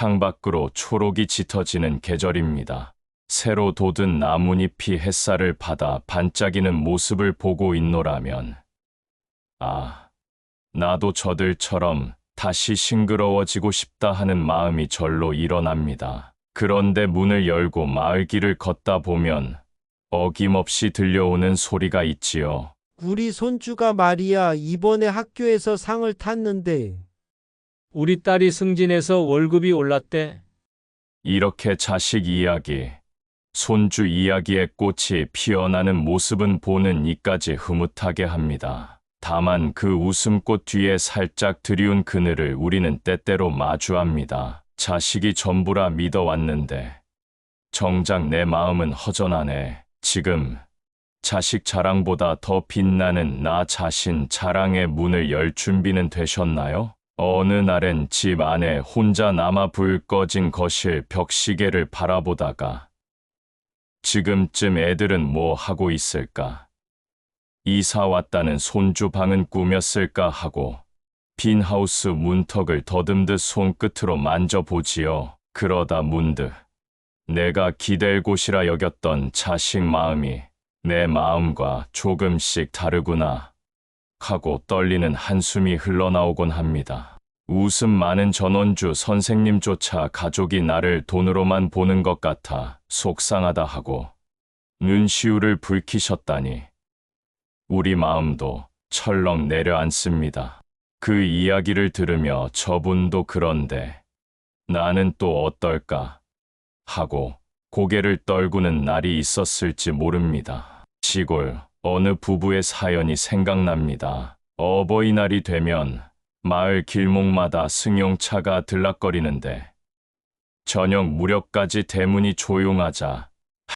창밖으로 초록이 짙어지는 계절입니다. 새로 돋은 나뭇잎이 햇살을 받아 반짝이는 모습을 보고 있노라면, 아, 나도 저들처럼 다시 싱그러워지고 싶다 하는 마음이 절로 일어납니다. 그런데 문을 열고 마을길을 걷다 보면 어김없이 들려오는 소리가 있지요. 우리 손주가 말이야, 이번에 학교에서 상을 탔는데. 우리 딸이 승진해서 월급이 올랐대. 이렇게 자식 이야기, 손주 이야기에 꽃이 피어나는 모습은 보는 이까지 흐뭇하게 합니다. 다만 그 웃음꽃 뒤에 살짝 드리운 그늘을 우리는 때때로 마주합니다. 자식이 전부라 믿어왔는데 정작 내 마음은 허전하네. 지금 자식 자랑보다 더 빛나는 나 자신 자랑의 문을 열 준비는 되셨나요? 어느 날엔 집 안에 혼자 남아 불 꺼진 거실 벽시계를 바라보다가 지금쯤 애들은 뭐 하고 있을까? 이사 왔다는 손주 방은 꾸몄을까 하고 빈하우스 문턱을 더듬듯 손끝으로 만져보지요. 그러다 문득 내가 기댈 곳이라 여겼던 자식 마음이 내 마음과 조금씩 다르구나 하고 떨리는 한숨이 흘러나오곤 합니다. 웃음 많은 전원주 선생님조차 가족이 나를 돈으로만 보는 것 같아 속상하다 하고 눈시울을 붉히셨다니 우리 마음도 철렁 내려앉습니다. 그 이야기를 들으며 저분도 그런데 나는 또 어떨까 하고 고개를 떨구는 날이 있었을지 모릅니다. 시골 어느 부부의 사연이 생각납니다. 어버이날이 되면 마을 길목마다 승용차가 들락거리는데 저녁 무렵까지 대문이 조용하자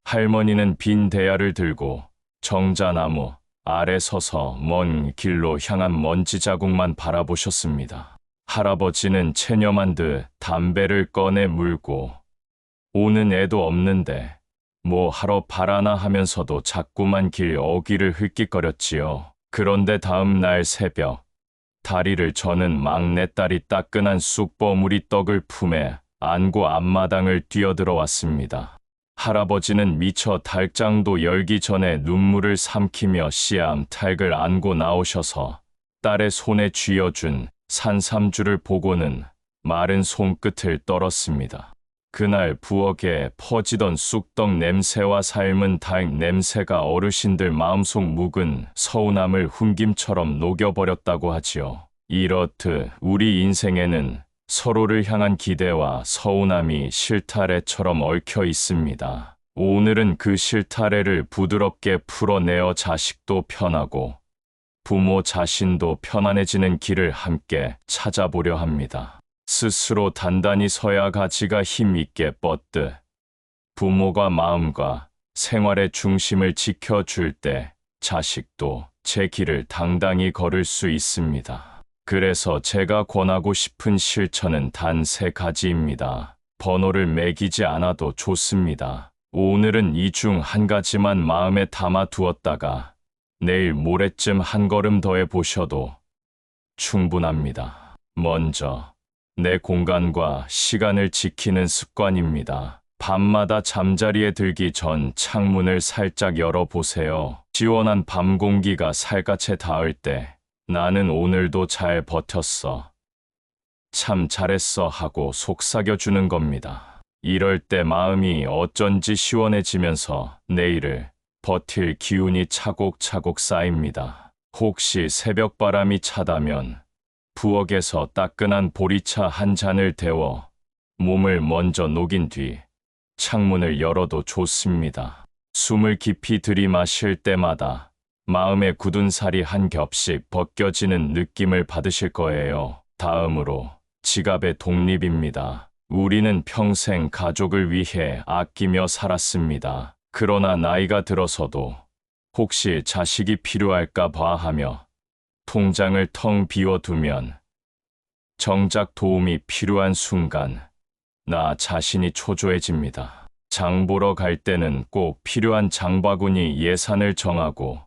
할머니는 빈 대야를 들고 정자나무 아래 서서 먼 길로 향한 먼지 자국만 바라보셨습니다. 할아버지는 체념한 듯 담배를 꺼내 물고 오는 애도 없는데 뭐 하러 바라나 하면서도 자꾸만 길 어귀를 흗깃거렸지요. 그런데 다음 날 새벽 다리를 저는 막내딸이 따끈한 쑥 버무리 떡을 품에 안고 앞마당을 뛰어들어왔습니다. 할아버지는 미처 달장도 열기 전에 눈물을 삼키며 씨암탉을 안고 나오셔서 딸의 손에 쥐어준 산삼주를 보고는 마른 손끝을 떨었습니다. 그날 부엌에 퍼지던 쑥떡 냄새와 삶은 닭 냄새가 어르신들 마음속 묵은 서운함을 훈김처럼 녹여버렸다고 하지요. 이렇듯 우리 인생에는 서로를 향한 기대와 서운함이 실타래처럼 얽혀 있습니다. 오늘은 그 실타래를 부드럽게 풀어내어 자식도 편하고 부모 자신도 편안해지는 길을 함께 찾아보려 합니다. 스스로 단단히 서야 가지가 힘 있게 뻗듯 부모가 마음과 생활의 중심을 지켜줄 때 자식도 제 길을 당당히 걸을 수 있습니다. 그래서 제가 권하고 싶은 실천은 단 3가지입니다. 번호를 매기지 않아도 좋습니다. 오늘은 이 중 한 가지만 마음에 담아 두었다가 내일 모레쯤 한 걸음 더해 보셔도 충분합니다. 먼저 내 공간과 시간을 지키는 습관입니다. 밤마다 잠자리에 들기 전 창문을 살짝 열어보세요. 시원한 밤 공기가 살갗에 닿을 때 나는 오늘도 잘 버텼어. 참 잘했어 하고 속삭여주는 겁니다. 이럴 때 마음이 어쩐지 시원해지면서 내일을 버틸 기운이 차곡차곡 쌓입니다. 혹시 새벽바람이 차다면 부엌에서 따끈한 보리차 한 잔을 데워 몸을 먼저 녹인 뒤 창문을 열어도 좋습니다. 숨을 깊이 들이마실 때마다 마음의 굳은 살이 한 겹씩 벗겨지는 느낌을 받으실 거예요. 다음으로 지갑의 독립입니다. 우리는 평생 가족을 위해 아끼며 살았습니다. 그러나 나이가 들어서도 혹시 자식이 필요할까 봐 하며 통장을 텅 비워두면 정작 도움이 필요한 순간 나 자신이 초조해집니다. 장 보러 갈 때는 꼭 필요한 장바구니 예산을 정하고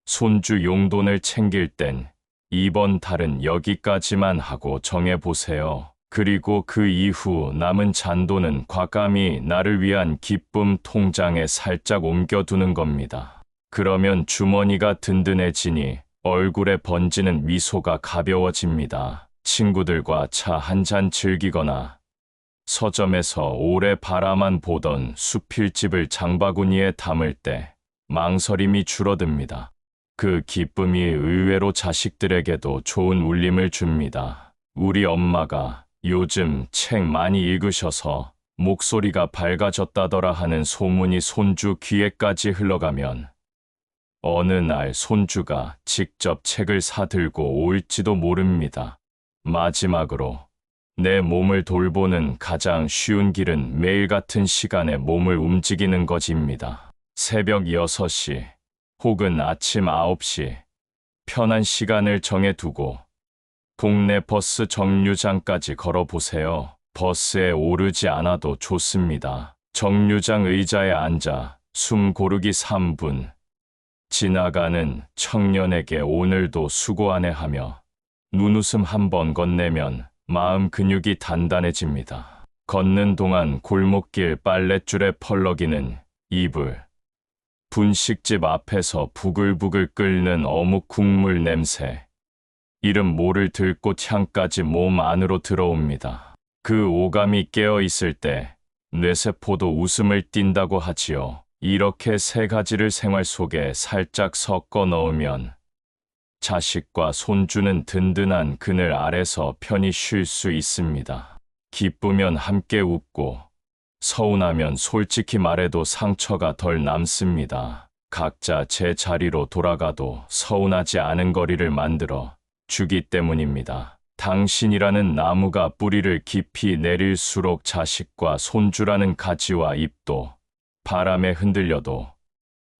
손주 용돈을 챙길 땐 이번 달은 여기까지만 하고 정해보세요. 그리고 그 이후 남은 잔돈은 과감히 나를 위한 기쁨 통장에 살짝 옮겨두는 겁니다. 그러면 주머니가 든든해지니 얼굴에 번지는 미소가 가벼워집니다. 친구들과 차 한 잔 즐기거나 서점에서 오래 바라만 보던 수필집을 장바구니에 담을 때 망설임이 줄어듭니다. 그 기쁨이 의외로 자식들에게도 좋은 울림을 줍니다. 우리 엄마가 요즘 책 많이 읽으셔서 목소리가 밝아졌다더라 하는 소문이 손주 귀에까지 흘러가면 어느 날 손주가 직접 책을 사들고 올지도 모릅니다. 마지막으로 내 몸을 돌보는 가장 쉬운 길은 매일 같은 시간에 몸을 움직이는 것입니다. 새벽 6시 혹은 아침 9시 편한 시간을 정해두고 동네 버스 정류장까지 걸어보세요. 버스에 오르지 않아도 좋습니다. 정류장 의자에 앉아 숨 고르기 3분. 지나가는 청년에게 오늘도 수고하네 하며 눈웃음 한번 건네면 마음 근육이 단단해집니다. 걷는 동안 골목길 빨랫줄에 펄럭이는 이불, 분식집 앞에서 부글부글 끓는 어묵 국물 냄새, 이름 모를 들꽃 향까지 몸 안으로 들어옵니다. 그 오감이 깨어 있을 때 뇌세포도 웃음을 띈다고 하지요. 이렇게 세 가지를 생활 속에 살짝 섞어 넣으면 자식과 손주는 든든한 그늘 아래서 편히 쉴 수 있습니다. 기쁘면 함께 웃고 서운하면 솔직히 말해도 상처가 덜 남습니다. 각자 제 자리로 돌아가도 서운하지 않은 거리를 만들어 주기 때문입니다. 당신이라는 나무가 뿌리를 깊이 내릴수록 자식과 손주라는 가지와 잎도 바람에 흔들려도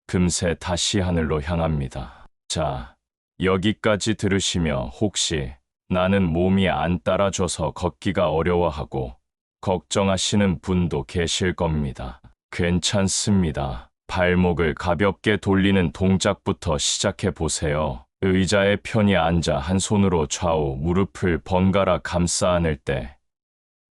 금세 다시 하늘로 향합니다. 자, 여기까지 들으시며 혹시 나는 몸이 안 따라줘서 걷기가 어려워하고 걱정하시는 분도 계실 겁니다. 괜찮습니다. 발목을 가볍게 돌리는 동작부터 시작해 보세요. 의자에 편히 앉아 한 손으로 좌우 무릎을 번갈아 감싸 안을 때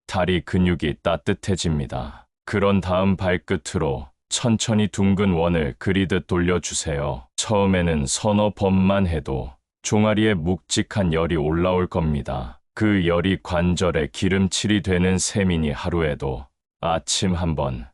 다리 근육이 따뜻해집니다. 그런 다음 발끝으로 천천히 둥근 원을 그리듯 돌려주세요. 처음에는 서너 번만 해도 종아리에 묵직한 열이 올라올 겁니다. 그 열이 관절에 기름칠이 되는 셈이니 하루에도 아침 한 번,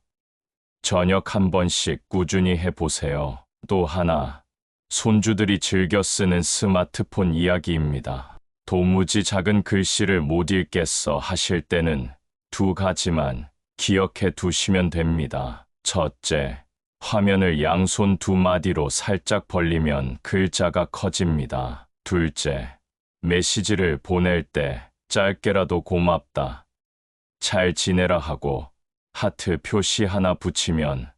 저녁 한 번씩 꾸준히 해보세요. 또 하나, 손주들이 즐겨 쓰는 스마트폰 이야기입니다. 도무지 작은 글씨를 못 읽겠어 하실 때는 두 가지만 기억해 두시면 됩니다. 첫째, 화면을 양손 두 마디로 살짝 벌리면 글자가 커집니다. 둘째, 메시지를 보낼 때 짧게라도 고맙다, 잘 지내라 하고 하트 표시 하나 붙이면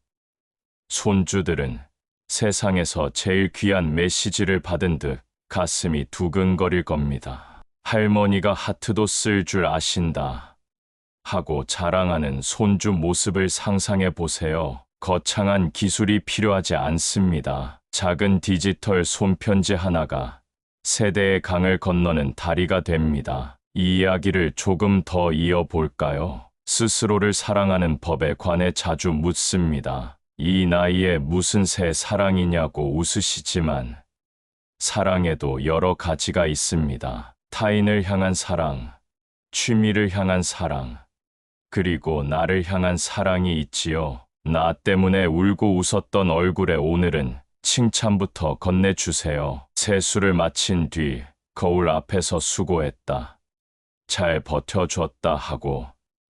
손주들은 세상에서 제일 귀한 메시지를 받은 듯 가슴이 두근거릴 겁니다. 할머니가 하트도 쓸 줄 아신다 하고 자랑하는 손주 모습을 상상해 보세요. 거창한 기술이 필요하지 않습니다. 작은 디지털 손편지 하나가 세대의 강을 건너는 다리가 됩니다. 이 이야기를 조금 더 이어볼까요? 스스로를 사랑하는 법에 관해 자주 묻습니다. 이 나이에 무슨 새 사랑이냐고 웃으시지만 사랑에도 여러 가지가 있습니다. 타인을 향한 사랑, 취미를 향한 사랑, 그리고 나를 향한 사랑이 있지요. 나 때문에 울고 웃었던 얼굴에 오늘은 칭찬부터 건네주세요. 세수를 마친 뒤 거울 앞에서 수고했다, 잘 버텨줬다 하고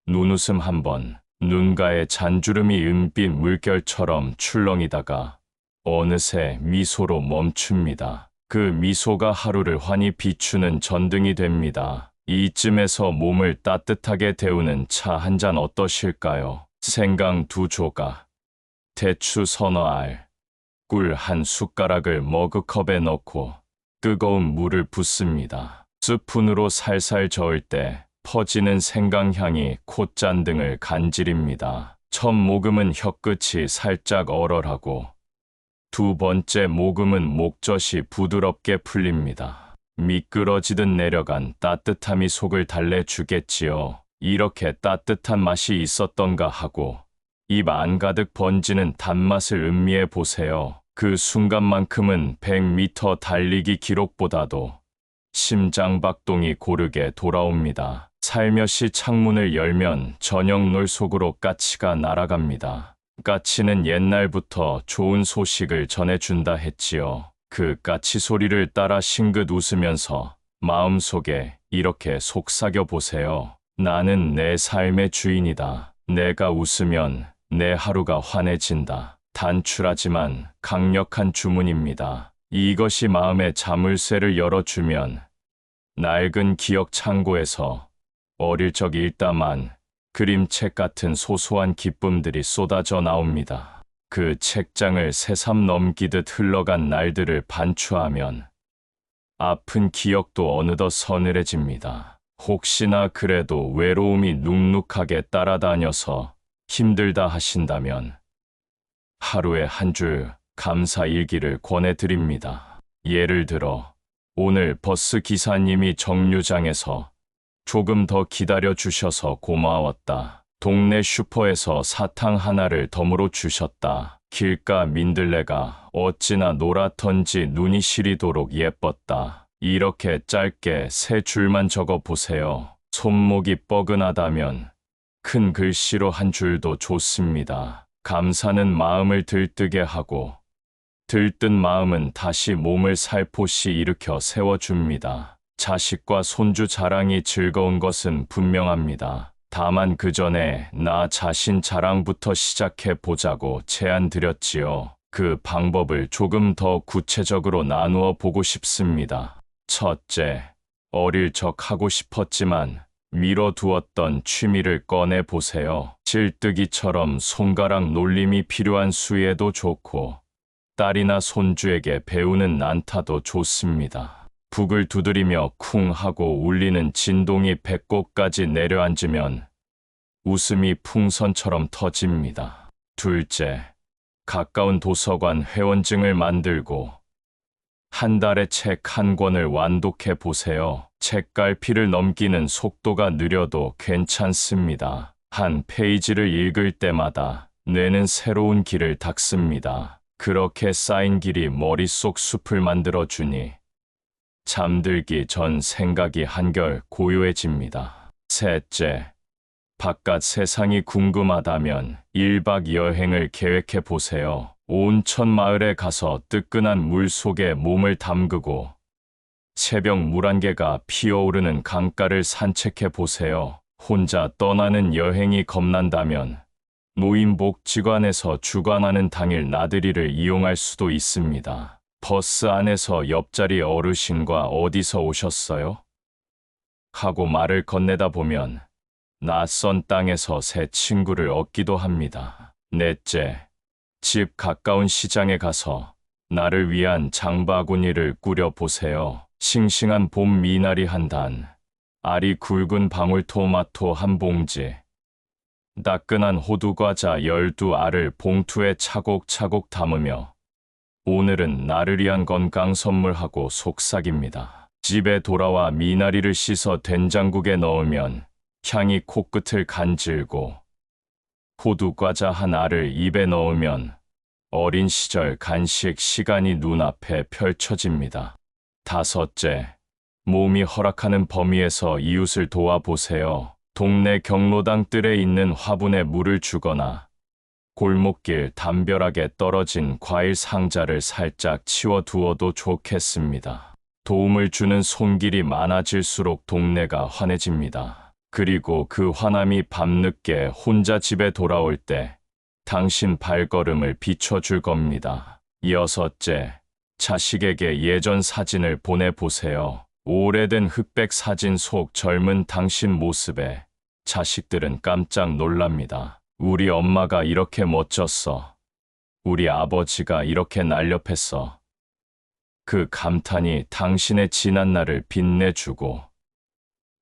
눈웃음 한번, 눈가에 잔주름이 은빛 물결처럼 출렁이다가 어느새 미소로 멈춥니다. 그 미소가 하루를 환히 비추는 전등이 됩니다. 이쯤에서 몸을 따뜻하게 데우는 차 한 잔 어떠실까요? 생강 2조각, 대추 서너 알, 꿀 한 숟가락을 머그컵에 넣고 뜨거운 물을 붓습니다. 스푼으로 살살 저을 때 퍼지는 생강향이 콧잔등을 간지립니다. 첫 모금은 혀끝이 살짝 얼얼하고 두 번째 모금은 목젖이 부드럽게 풀립니다. 미끄러지듯 내려간 따뜻함이 속을 달래주겠지요. 이렇게 따뜻한 맛이 있었던가 하고 입 안가득 번지는 단맛을 음미해 보세요. 그 순간만큼은 100m 달리기 기록보다도 심장박동이 고르게 돌아옵니다. 살며시 창문을 열면 저녁 놀 속으로 까치가 날아갑니다. 까치는 옛날부터 좋은 소식을 전해준다 했지요. 그 까치 소리를 따라 싱긋 웃으면서 마음속에 이렇게 속삭여 보세요. 나는 내 삶의 주인이다. 내가 웃으면 내 하루가 환해진다. 단출하지만 강력한 주문입니다. 이것이 마음의 자물쇠를 열어주면 낡은 기억 창고에서 어릴 적 읽다만 그림책 같은 소소한 기쁨들이 쏟아져 나옵니다. 그 책장을 새삼 넘기듯 흘러간 날들을 반추하면 아픈 기억도 어느덧 서늘해집니다. 혹시나 그래도 외로움이 눅눅하게 따라다녀서 힘들다 하신다면 하루에 한 줄 감사 일기를 권해드립니다. 예를 들어 오늘 버스 기사님이 정류장에서 조금 더 기다려 주셔서 고마웠다. 동네 슈퍼에서 사탕 하나를 덤으로 주셨다. 길가 민들레가 어찌나 노랗던지 눈이 시리도록 예뻤다. 이렇게 짧게 3줄만 적어 보세요. 손목이 뻐근하다면 큰 글씨로 한 줄도 좋습니다. 감사는 마음을 들뜨게 하고 들뜬 마음은 다시 몸을 살포시 일으켜 세워줍니다. 자식과 손주 자랑이 즐거운 것은 분명합니다. 다만 그 전에 나 자신 자랑부터 시작해 보자고 제안드렸지요. 그 방법을 조금 더 구체적으로 나누어 보고 싶습니다. 첫째, 어릴 적 하고 싶었지만 미뤄두었던 취미를 꺼내 보세요. 찔뜨기처럼 손가락 놀림이 필요한 수예도 좋고 딸이나 손주에게 배우는 난타도 좋습니다. 북을 두드리며 쿵 하고 울리는 진동이 배꼽까지 내려앉으면 웃음이 풍선처럼 터집니다. 둘째, 가까운 도서관 회원증을 만들고 한 달에 책 한 권을 완독해 보세요. 책갈피를 넘기는 속도가 느려도 괜찮습니다. 한 페이지를 읽을 때마다 뇌는 새로운 길을 닦습니다. 그렇게 쌓인 길이 머릿속 숲을 만들어주니 잠들기 전 생각이 한결 고요해집니다. 셋째, 바깥 세상이 궁금하다면 1박 여행을 계획해 보세요. 온천 마을에 가서 뜨끈한 물 속에 몸을 담그고 새벽 물안개가 피어오르는 강가를 산책해 보세요. 혼자 떠나는 여행이 겁난다면 노인복지관에서 주관하는 당일 나들이를 이용할 수도 있습니다. 버스 안에서 옆자리 어르신과 어디서 오셨어요? 하고 말을 건네다 보면 낯선 땅에서 새 친구를 얻기도 합니다. 넷째, 집 가까운 시장에 가서 나를 위한 장바구니를 꾸려보세요. 싱싱한 봄 미나리 한 단, 알이 굵은 방울토마토 한 봉지, 따끈한 호두과자 12알을 봉투에 차곡차곡 담으며 오늘은 나를 위한 건강 선물하고 속삭입니다. 집에 돌아와 미나리를 씻어 된장국에 넣으면 향이 코끝을 간질고 호두과자 한 알을 입에 넣으면 어린 시절 간식 시간이 눈앞에 펼쳐집니다. 다섯째, 몸이 허락하는 범위에서 이웃을 도와보세요. 동네 경로당 뜰에 있는 화분에 물을 주거나 골목길 담벼락에 떨어진 과일 상자를 살짝 치워두어도 좋겠습니다. 도움을 주는 손길이 많아질수록 동네가 환해집니다. 그리고 그 환함이 밤늦게 혼자 집에 돌아올 때 당신 발걸음을 비춰줄 겁니다. 여섯째, 자식에게 예전 사진을 보내보세요. 오래된 흑백 사진 속 젊은 당신 모습에 자식들은 깜짝 놀랍니다. 우리 엄마가 이렇게 멋졌어. 우리 아버지가 이렇게 날렵했어. 그 감탄이 당신의 지난 날을 빛내주고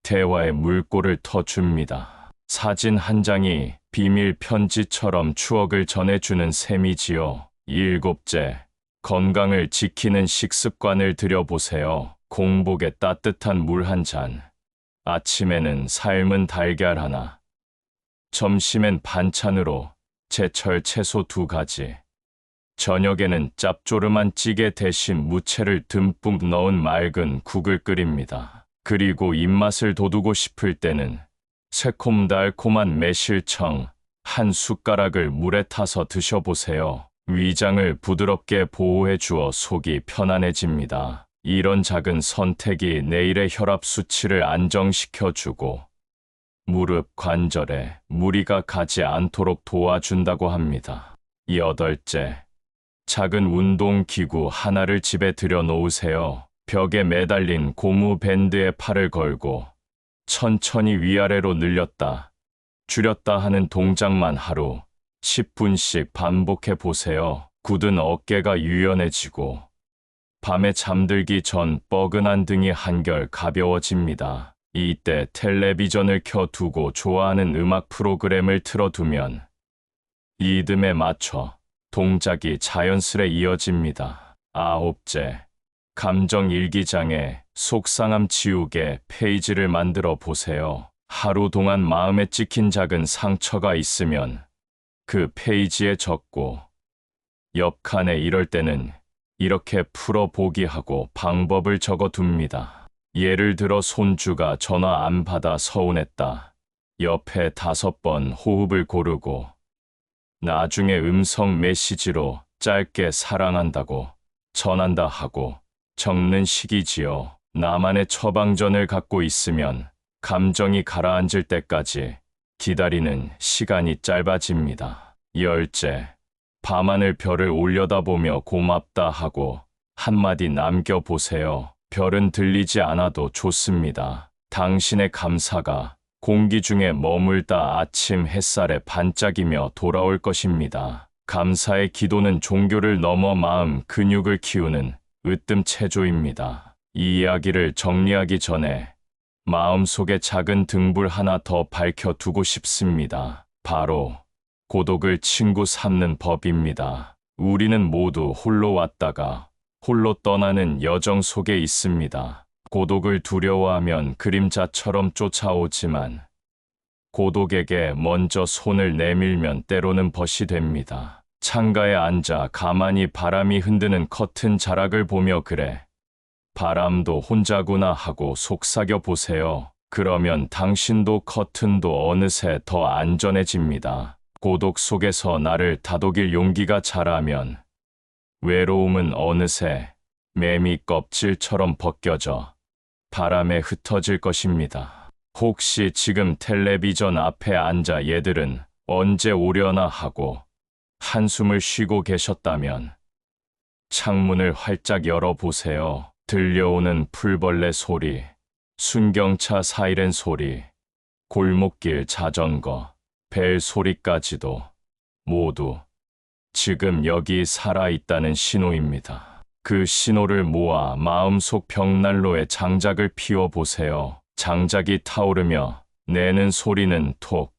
대화의 물꼬를 터줍니다. 사진 한 장이 비밀 편지처럼 추억을 전해주는 셈이지요. 일곱째, 건강을 지키는 식습관을 들여보세요. 공복에 따뜻한 물 한 잔, 아침에는 삶은 달걀 하나, 점심엔 반찬으로 제철 채소 2가지, 저녁에는 짭조름한 찌개 대신 무채를 듬뿍 넣은 맑은 국을 끓입니다. 그리고 입맛을 돋우고 싶을 때는 새콤달콤한 매실청 한 숟가락을 물에 타서 드셔보세요. 위장을 부드럽게 보호해 주어 속이 편안해집니다. 이런 작은 선택이 내일의 혈압 수치를 안정시켜 주고 무릎 관절에 무리가 가지 않도록 도와준다고 합니다. 8째, 작은 운동기구 하나를 집에 들여놓으세요. 벽에 매달린 고무 밴드에 팔을 걸고 천천히 위아래로 늘렸다, 줄였다 하는 동작만 하루 10분씩 반복해 보세요. 굳은 어깨가 유연해지고 밤에 잠들기 전 뻐근한 등이 한결 가벼워집니다. 이때 텔레비전을 켜두고 좋아하는 음악 프로그램을 틀어두면 리듬에 맞춰 동작이 자연스레 이어집니다. 9째, 감정 일기장에 속상함 지우개 페이지를 만들어 보세요. 하루 동안 마음에 찍힌 작은 상처가 있으면 그 페이지에 적고 옆칸에 이럴 때는 이렇게 풀어보기 하고 방법을 적어둡니다. 예를 들어 손주가 전화 안 받아 서운했다. 옆에 5번 호흡을 고르고 나중에 음성 메시지로 짧게 사랑한다고 전한다 하고 적는 식이지요. 나만의 처방전을 갖고 있으면 감정이 가라앉을 때까지 기다리는 시간이 짧아집니다. 10째, 밤하늘 별을 올려다보며 고맙다 하고 한마디 남겨보세요. 별은 들리지 않아도 좋습니다. 당신의 감사가 공기 중에 머물다 아침 햇살에 반짝이며 돌아올 것입니다. 감사의 기도는 종교를 넘어 마음 근육을 키우는 으뜸 체조입니다. 이 이야기를 정리하기 전에 마음속에 작은 등불 하나 더 밝혀두고 싶습니다. 바로 고독을 친구 삼는 법입니다. 우리는 모두 홀로 왔다가 홀로 떠나는 여정 속에 있습니다. 고독을 두려워하면 그림자처럼 쫓아오지만 고독에게 먼저 손을 내밀면 때로는 벗이 됩니다. 창가에 앉아 가만히 바람이 흔드는 커튼 자락을 보며 그래, 바람도 혼자구나 하고 속삭여 보세요. 그러면 당신도 커튼도 어느새 더 안전해집니다. 고독 속에서 나를 다독일 용기가 자라면 외로움은 어느새 매미 껍질처럼 벗겨져 바람에 흩어질 것입니다. 혹시 지금 텔레비전 앞에 앉아 얘들은 언제 오려나 하고 한숨을 쉬고 계셨다면 창문을 활짝 열어보세요. 들려오는 풀벌레 소리, 순경차 사이렌 소리, 골목길 자전거, 벨 소리까지도 모두 지금 여기 살아있다는 신호입니다. 그 신호를 모아 마음속 벽난로에 장작을 피워보세요. 장작이 타오르며 내는 소리는 톡,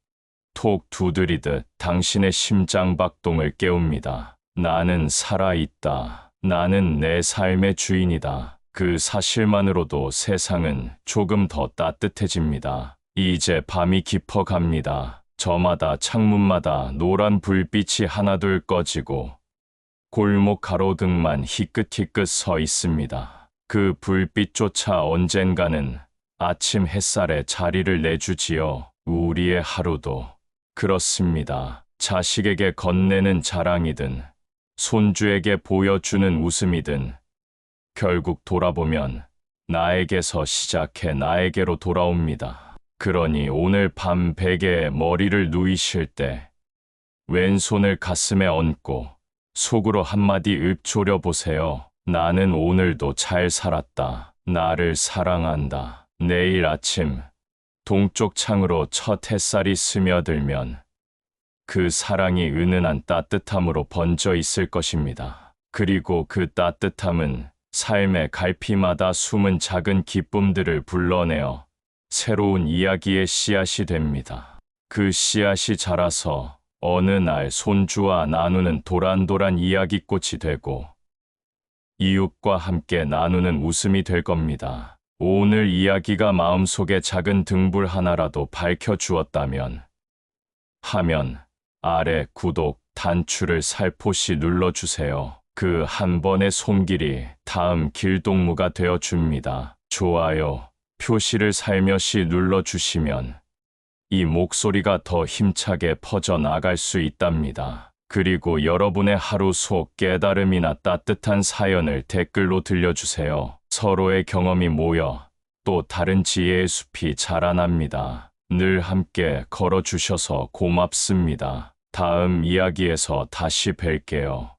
톡 두드리듯 당신의 심장 박동을 깨웁니다. 나는 살아있다. 나는 내 삶의 주인이다. 그 사실만으로도 세상은 조금 더 따뜻해집니다. 이제 밤이 깊어갑니다. 저마다 창문마다 노란 불빛이 하나둘 꺼지고 골목 가로등만 희끗희끗 서 있습니다. 그 불빛조차 언젠가는 아침 햇살에 자리를 내주지요. 우리의 하루도 그렇습니다. 자식에게 건네는 자랑이든 손주에게 보여주는 웃음이든 결국 돌아보면 나에게서 시작해 나에게로 돌아옵니다. 그러니 오늘 밤 베개에 머리를 누이실 때 왼손을 가슴에 얹고 속으로 한마디 읊조려 보세요. 나는 오늘도 잘 살았다. 나를 사랑한다. 내일 아침 동쪽 창으로 첫 햇살이 스며들면 그 사랑이 은은한 따뜻함으로 번져 있을 것입니다. 그리고 그 따뜻함은 삶의 갈피마다 숨은 작은 기쁨들을 불러내어 새로운 이야기의 씨앗이 됩니다. 그 씨앗이 자라서 어느 날 손주와 나누는 도란도란 이야기꽃이 되고 이웃과 함께 나누는 웃음이 될 겁니다. 오늘 이야기가 마음속에 작은 등불 하나라도 밝혀주었다면 하면 아래 구독, 단추를 살포시 눌러주세요. 그 한 번의 손길이 다음 길동무가 되어줍니다. 좋아요, 표시를 살며시 눌러주시면 이 목소리가 더 힘차게 퍼져나갈 수 있답니다. 그리고 여러분의 하루 속 깨달음이나 따뜻한 사연을 댓글로 들려주세요. 서로의 경험이 모여 또 다른 지혜의 숲이 자라납니다. 늘 함께 걸어주셔서 고맙습니다. 다음 이야기에서 다시 뵐게요.